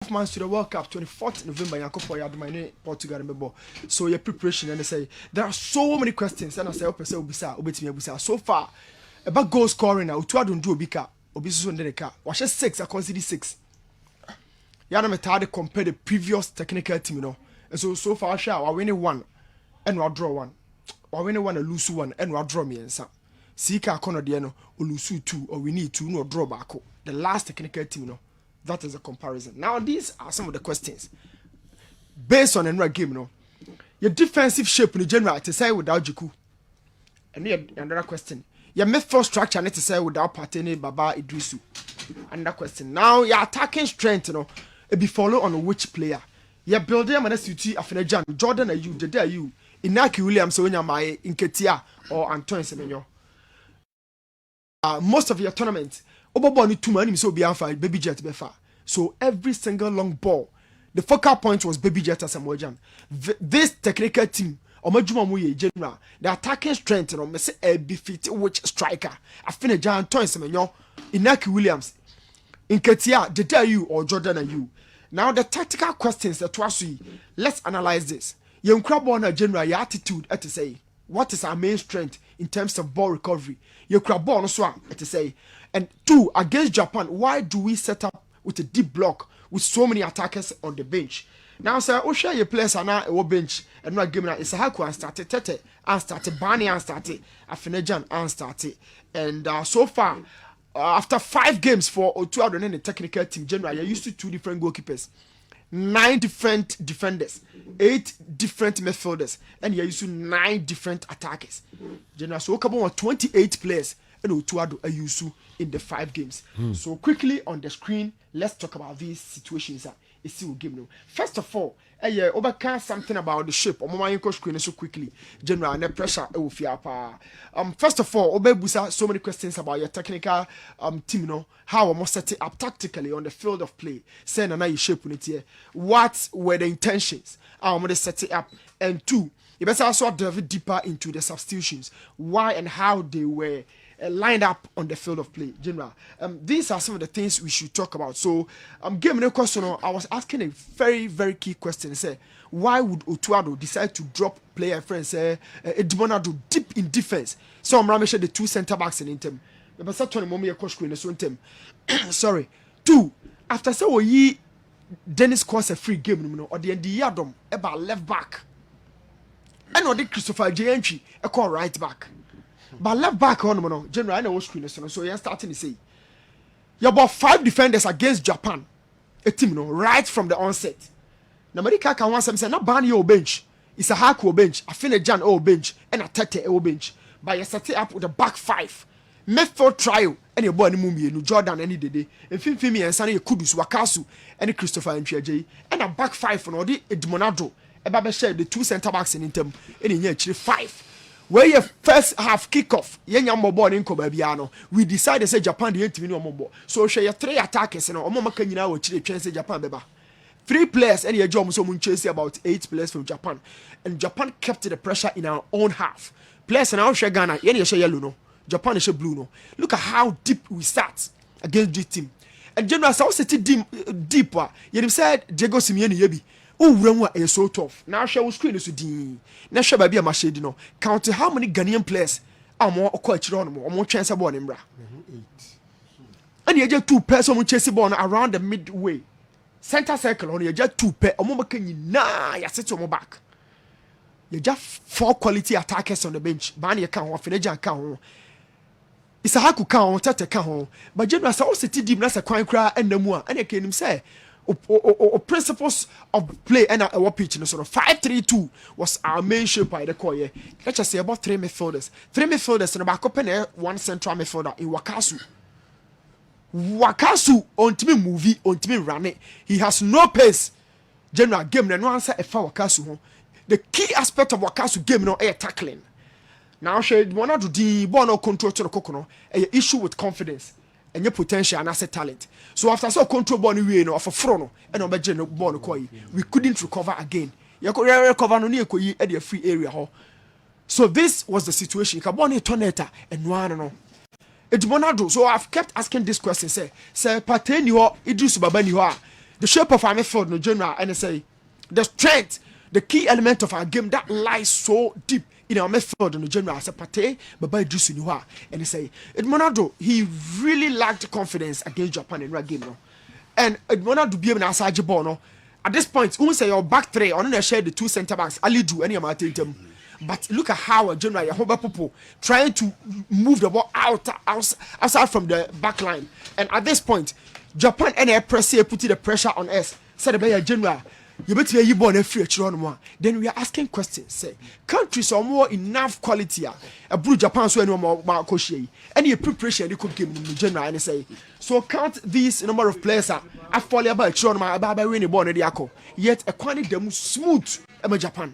months to the World Cup, 24th November, Yakopo Yadmine, Portugal, remember. So your preparation, and they say there are so many questions, and I say, Opa, Obisa, so far about goal scoring now, two don't do Obika, Obisu Ndeka, watch 6, I consider 6. Yana Metade compare the previous technical team, you know, and so far, I win one, and I'll draw one. I win one, and lose one, and I'll draw me and some. Sika Kono Diano, or lose 2, or we need 2, no draw back. The last technical team, you know. That is a comparison. Now, these are some of the questions based on another game. No, your defensive shape in the general to say without Jiku. And another question. Your midfield structure need to say without Partene, Baba, Idrisu. Another question. Now, your attacking strength, you know, it be follow on which player. Your building, I'm going to see Afenejan, Jordan, are you, Dede, are you, Inaki Williams, Onyamae, Inketia, or Antoine Semenyo. Most of your tournaments. Oboboni too many so be fight Baby Jet befa. So every single long ball, the focal point was Baby Jet as a This technical team, Omajuma Muye general, the attacking strength, you know, me say be fit which striker. I finish John Toyn Semenyo, Inaki Williams, Inketia, Dede you or Jordan and you. Now the tactical questions that was we. Let's analyze this. Young Crabona general, your attitude at to say, what is our main strength in terms of ball recovery? Your Crabona swam at to say. And 2, against Japan, why do we set up with a deep block with so many attackers on the bench? Now, sir, we share your players are now a bench and not giving us Isahaku and started Tete and started Barney and started Afenejan and started. And so far, after 5 games for Otuado and the technical team, generally, you're used to 2 different goalkeepers, 9 different defenders, 8 different midfielders, and you're used to 9 different attackers. General, so we have 28 players and Otuado are used to in the 5 games. So quickly on the screen, let's talk about these situations that is still game now. First of all, overcome something about the shape. Omo screen so quickly. General, no pressure. First of all, Obebusa so many questions about your technical team. You know how almost set it up tactically on the field of play. Saying na you shape on it here. What were the intentions? How almost set it up, and 2, you better also delve deeper into the substitutions. Why and how they were lined up on the field of play, general. These are some of the things we should talk about. So, give me a question. I was asking a very, very key question. Say, why would Otuado decide to drop player friends? Edmonado deep in defense. So I'm ramesha the 2 center backs in him. But start turning mommy a coach screen so him. Sorry. 2, after say we Dennis scores a free game, or the end the Yadom about left back. And or the Christopher J entry a call right back. But left back on general, I know screen so you're starting to say you about 5 defenders against Japan, a team right from the onset. Now America can want some say not ban your bench. It's a Haku bench, a Finejan O bench, and a Tete O bench. But you set it up with a back 5. Midfield trial and your boy Mumbi, no Jordan any day. And Fimi and Sunny Kudus, Wakasu, and Christopher and J. And a back 5 for the Edmonado. A Baba shared the 2 center backs in him, and in actually 5. Where your first half kickoff, we decided to say Japan the 8 minute. So share your 3 attackers and Omama Kenya will chase Japan beba. 3 players and your job so mun chase about 8 players from Japan. And Japan kept the pressure in our own half. Players and our share Ghana, any share yellow no. Japan is share blue no. Look at how deep we start against this team. And General South City deeper. You said Diego Simeone Yebi. Oh, Rama is so tough. Now share screen is D. Now share baby a machine, no. Count how many Ghanaian players are more quite wrong or more chance about him. 8. And you just 2 pairs of chasing ball around the midway. Center circle on you just 2 pairs. Or more can you nah, you sit on my back. You just 4 quality attackers on the bench. Bani account or Finejan count. It's a haku count, Tata count. But General South City deep, that's a coin cry and the more. And you can say. Principles of play and our pitch in sort of 5-3-2 was our main shape by the core. Let's just say about 3 midfielders. 3 midfielders and back up and 1 central midfielder in Wakasu. Wakasu on to me movie on to me run it. He has no pace. General game and no answer if Wakasu. The key aspect of Wakasu game no air tackling. Now she wanna do the ball no control to the coconut. A issue with confidence. And your potential and asset talent. So after so control ball we no for front and on the ball we couldn't recover again. You could recover no near at the free area. So this was the situation. Kaboni Toneta and no. It's Monado. So I've kept asking this question. Say Pateni or Idris Babani. the shape of our midfield, no general, and say the strength, the key element of our game that lies so deep in our midfield, no general. As a Pate, but by Jusinua, and they say Edmonado, he really lacked confidence against Japan in that game, no. And Edmonado be able to answer ball, no. At this point, who say your back three, on the share the two centre backs, Ali do any amount of them. But look at how general Yahoba trying to move the ball outside from the back line. And at this point, Japan and press put the pressure on us. Said the general, you better you born a free more. Then we are asking questions. Say countries are more enough quality. A blue Japan so no more any preparation they could give in general and say. So count these number of players are falling about Chiroma about winning born the yet a quantity them smooth Japan.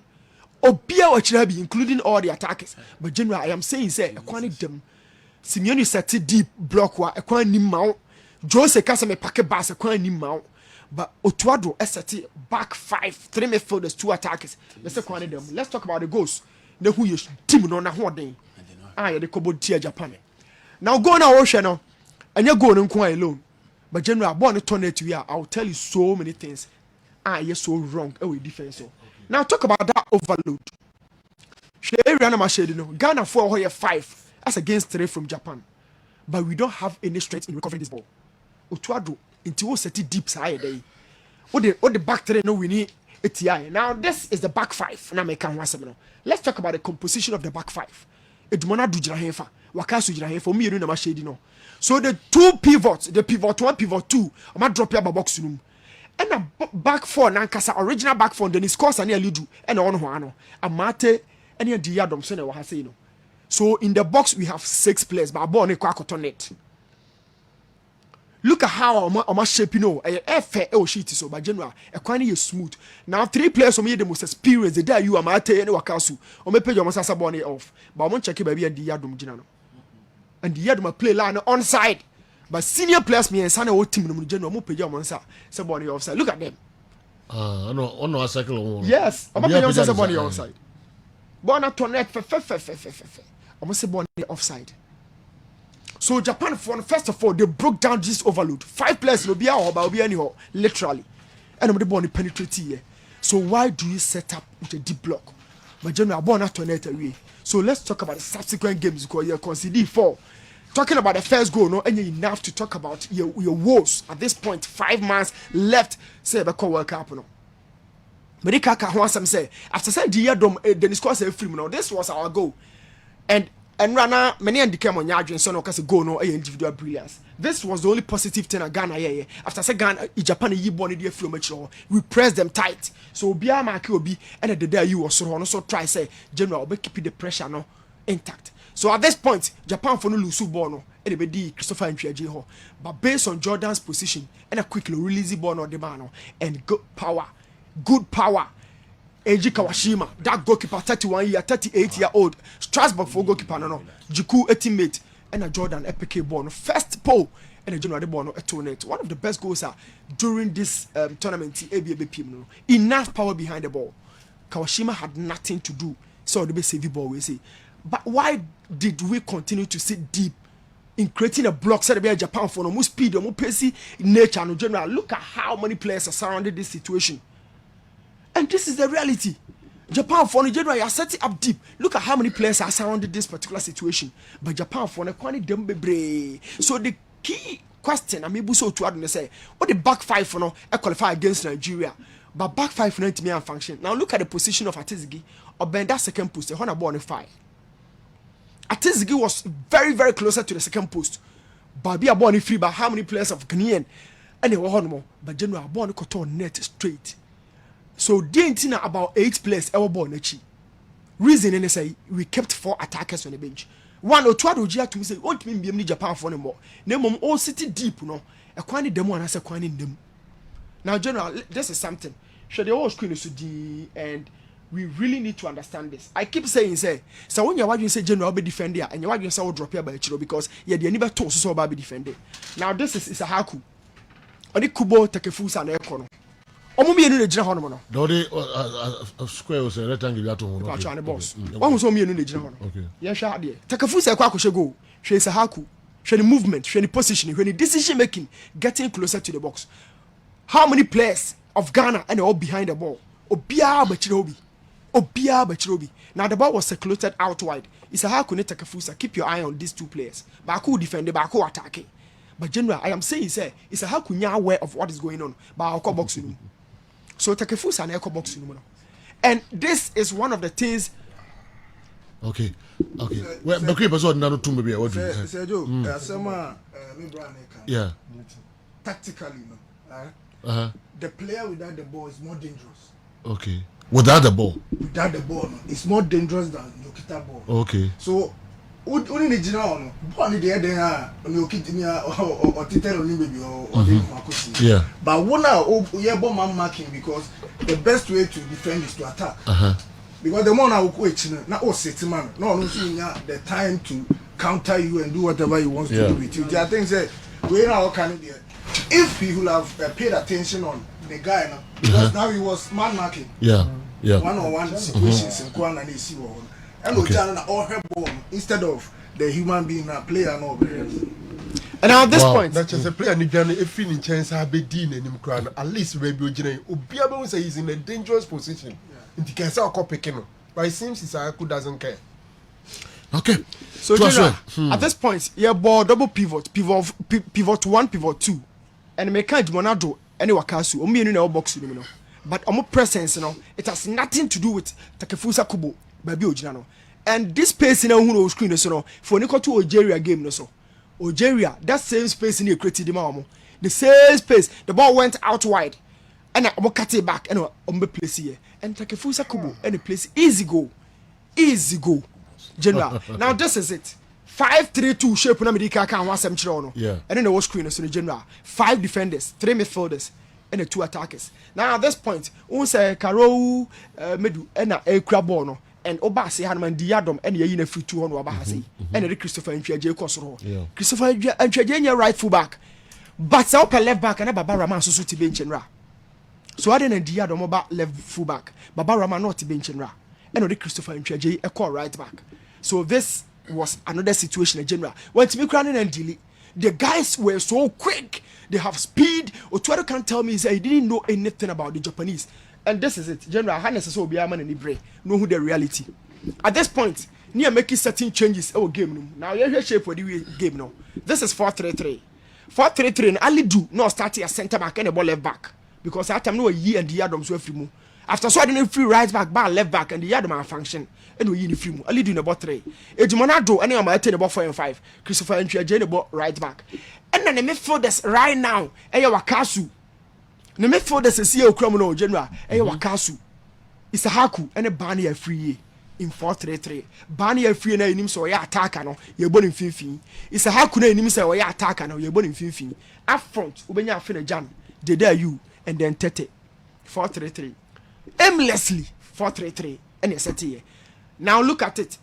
Obia Wachirabi, including all the attackers. But general, I am saying, say, a quantity them. Simeone set deep block wa a quantity mount. Jose Casame packet bass a quantity mount. But Otuado ST back 5, 3 midfielders, 2 attackers. Let's talk about them. Let's talk about the goals. The who you team on a hoarding. Yeah, the Kobo Tia Japan. Now go now, Ocean, and you're going quite alone. But general, born a tornado to you, I'll tell you so many things. You're so wrong. Oh, defense. Now talk about that overload. Ghana 4 5 as against 3 from Japan, but we don't have any strength in recovering this ball. Otuado into what set deep side day. What the back 3 no we need ATI. Now this is the back 5. Now let's talk about the composition of the back 5. Edmona do jirahefa, wakasu jirahefa. Me you na shade no. So the 2 pivots, the pivot 1, pivot 2, I'm gonna drop your box room. And a back 4 nankasa original back 4 then he scores and nearly do and on one amate any of the Adam Sene was saying. So in the box we have 6 players but born a quack on it. Look at how I'm shaping a fair sheet so by general a quantity is smooth. Now 3 players from the most experienced the day you amate and wakasu or may pay your masasa bonnet off. But I won't check it baby and the Yadum General. And the Yadum play line on side. But senior players me and Sana old team no general mo pay your monsa somebody offside. Look at them. No a cycle. Yes, I'm pay your somebody offside. Bona tonet almost say born offside. So Japan first of all they broke down this overload. 5 players will be out but will be anyhow literally. And I'm the born penetrate here. So why do you set up with a deep block? But general born tonet away. So let's talk about the subsequent games because you conceded 4. Talking about the first goal, no, and enough to talk about your woes at this point. 5 months left. Say the World Cup, no. Medika Kahwasam say after saying the year then scores a film. No, this was our goal, and Rana many and became on Yadrin son of goal no individual brilliance. This was the only positive thing at Ghana. Yeah. After saying Ghana, Japan, you born the film we pressed them tight. So Bia Maki and the day you also try say general be keep the pressure no intact. So at this point, Japan for no lose ball no, and they be Christopher and Triaji ho. But based on Jordan's position and a quickly release the ball on the man and good power, Eiji Kawashima, that goalkeeper 31 year, 38-year-old, Strasbourg for goalkeeper no, Jiku a teammate and a Jordan epic ball no, first pole and a general ball no a tournament. One of the best goals during this tournament ABABP no, enough power behind the ball. Kawashima had nothing to do, so the best save ball we say. But why did we continue to sit deep in creating a block set by Japan for no more speed, no more pace nature no general? Look at how many players are surrounded this situation. And this is the reality. Japan for no general are setting up deep. Look at how many players are surrounded this particular situation. But Japan for no quantity them bebre. So the key question I mean so to add say what the back 5 for no qualify against Nigeria. But back 5 for no to me and function. Now look at the position of Atizigi or Ben that second post, the Honor born 5. Atizigi was very, very closer to the second post. But be a born free by how many players of Ghanaian and they were more. But General born got net straight. So didn't about 8 players ever born echi. Reason and say we kept 4 attackers on the bench. 1 or 2 Ojia to me say, what mean be Japan for no more. Name all city deep, no. A quantity them one as a quantity them. Now, General, this is something. Should the whole screen is and we really need to understand this. I keep saying, so when you say General be defender and you say drop here by Chiro because the never told so about be defended. Now this is a haku. Oni Kubo Takefusa and Ekono. Omo me enu na gina hono no. Dodi square was a rectangle ya to hono. Pa cha ne boss. One so me enu na gina hono. Okay. Yeah sha de. Takefusa kwa akoshe go. She is a haku. She the movement, she the positioning, when the decision making getting closer to the box. how many players of Ghana and all behind the ball? Obia Bachirobi. Now the ball was circulated out wide. It's a how could Takafusa keep your eye on these two players. Baku defend, Baku attacking. But general, I am saying, say, it's a how could you aware of what is going on. But I'll box you. So Takafusa and Echo box you. And this is one of the things. Okay. Well, but keep us on now to maybe what you say. Joe, yeah. Tactically, the player without the ball is more dangerous. Okay. Without the ball, it's more dangerous than Yokita ball. Okay. So, only the general, ball in the air, Yokita or Titan or Makusi. Yeah. But one now, we have bomb marking because the best way to defend is to attack. Because the more now, not all city man, no, the time to counter you and do whatever he wants to do with you. I think that we now can do. If he would have paid attention on the guy, because now he was man marking. Yeah. One-on-one situations in Kwan and AC one. And we turn all her ball instead of the human being a player and all the rest. And now at this point, that's just a player in Ghana. If he chance have a dean and him crown, at least maybe Obiabo say he's in a dangerous position. In the case of Kopekino, but it seems Isaku doesn't care. Okay. So at this point, yeah, ball double pivot 1, pivot 2, and make kind Monado any wakasu. Omi in our box, you know. But omo presence, it has nothing to do with Takefusa Kubo, baby Ojinano. And this space in our screen, for Nico to Algeria game, no so. Algeria, that same space in the created the same space, the ball went out wide, and I cut it back, and I'm place here. And Takefusa Kubo, and the place easy go. General. Now this is it. 5-3-2 shape na medika kan wasem kire ono. Yeah. And then the screen so the general. 5 defenders, 3 midfielders, and the 2 attackers. Now at this point, we say Karo Medu and a ekra ball no. And Oba say Hanman Diadom and ye na free 2 on Oba say. And the Christopher Ntwaje Kosoro. Yeah. Christopher Ntwaje right full back. But say upper left back and Baba Rama so to bench and ra. So I didn't Diadom Oba left full back. Baba Rama not to bench and ra. And the Christopher Ntwaje a call right back. So this was another situation in general. When Timmy Cranen and Dilly, the guys were so quick, they have speed. Otuado can't tell me he didn't know anything about the Japanese. And this is it. General Hannes is Obiaman and Ibre know who the reality. At this point, near making certain changes our game. Now you're shape for the game now. This is 4-3-3. 4-3-3 and Ali do not start a centre back and a ball left back. Because at time no ye and the Adams were free move. After so I didn't free right back, bar left back, and the Adam function. And we in free move. Ali do in about 3. Ejimonado, and I'm at about 4 and 5. Christopher Ntwaje about right back. And then the midfielders right now, Wakasu. The midfielders is here criminal general, Wakasu. It's a Haku and a Bani free in 4-3-3. Bani free and him so ya attack no, you're born in Finfin. It's a Haku and him so ya attack no, you're born in Finfin. Up front, Ubenya Fina Jan, they dare you, and then Tete. 4-3-3. Aimlessly 4-3-3 and it's set here. Now look at it.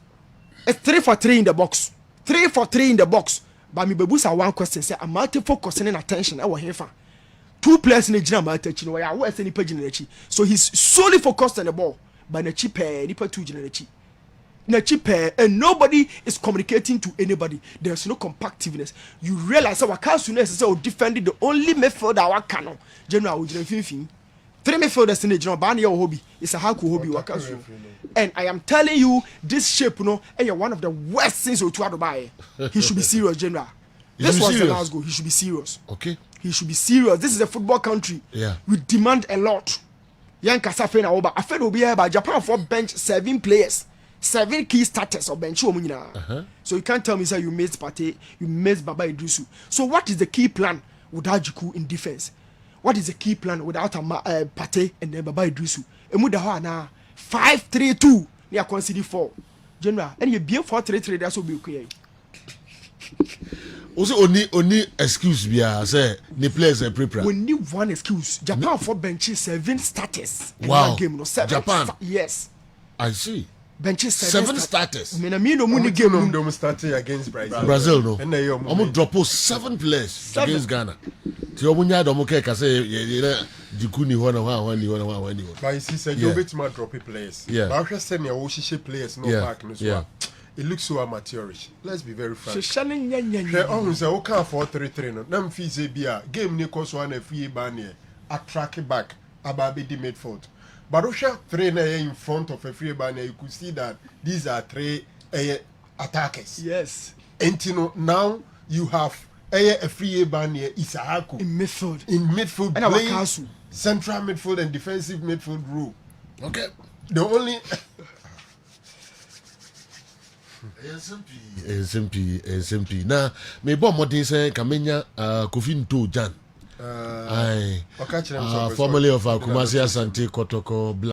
It's 3-4-3 in the box. 3-4-3 in the box. But me bebusa one question say I'm multi focusing and attention. I was here for 2 players in the gym attaching where I was any page in the chi. So he's solely focused on the ball. But the cheap any per 2 generation. And nobody is communicating to anybody. There's no compactiveness. You realize our council is defending the only midfielder our canon. General Ujin Finfin. 3 midfielders in the general ban your hobby. It's a Haku hobby wakasu. And I am telling you, this shape, and one of the worst things to buy. He should be serious, general. This was the last goal. He should be serious. Okay. He should be serious. This is a football country. Yeah. We demand a lot. Young Kasafe na Oba. I feel be here by Japan for bench 7 players. 7 key starters or bench. So you can't tell me say you missed Pate, you missed Baba Idrisu. So what is the key plan without Jiku in defense? What is the key plan without Pate and then Baba Idrisu? Emuda na 5-3-2. They are considered 4. General, and you be 4-3-3. That's what we okay. Also, only excuse be say the players are prepared. Only one excuse. Japan for benches 7 starters. Wow. Game, no, 7. Japan. Yes. I see. Benches 7 starters. I mean, no money game. Them starting against Brazil. Brazil no. And they almost drop 7 players against Ghana. Ti omunya do mo ke ka say ye jikuni ho na ho. But you see say you bet my drop players. Yeah. But I say your Oshishe players no back no so. It looks so amateurish. Let's be very frank. Nya. On say o kan 4-3-3 no. Na mfi say bia game ni course one free ban here. attract back Ababidi midfield. But Russia 3 in front of a free banner, you could see that these are 3 attackers. Yes. And now you have a free banner Isahaku In midfield. And playing central midfield and defensive midfield role. Okay. The only SMP. Na me bo modern say Kamenya Kofi Nto Jan. formerly Formerly of Kumasi Asante Kotoko.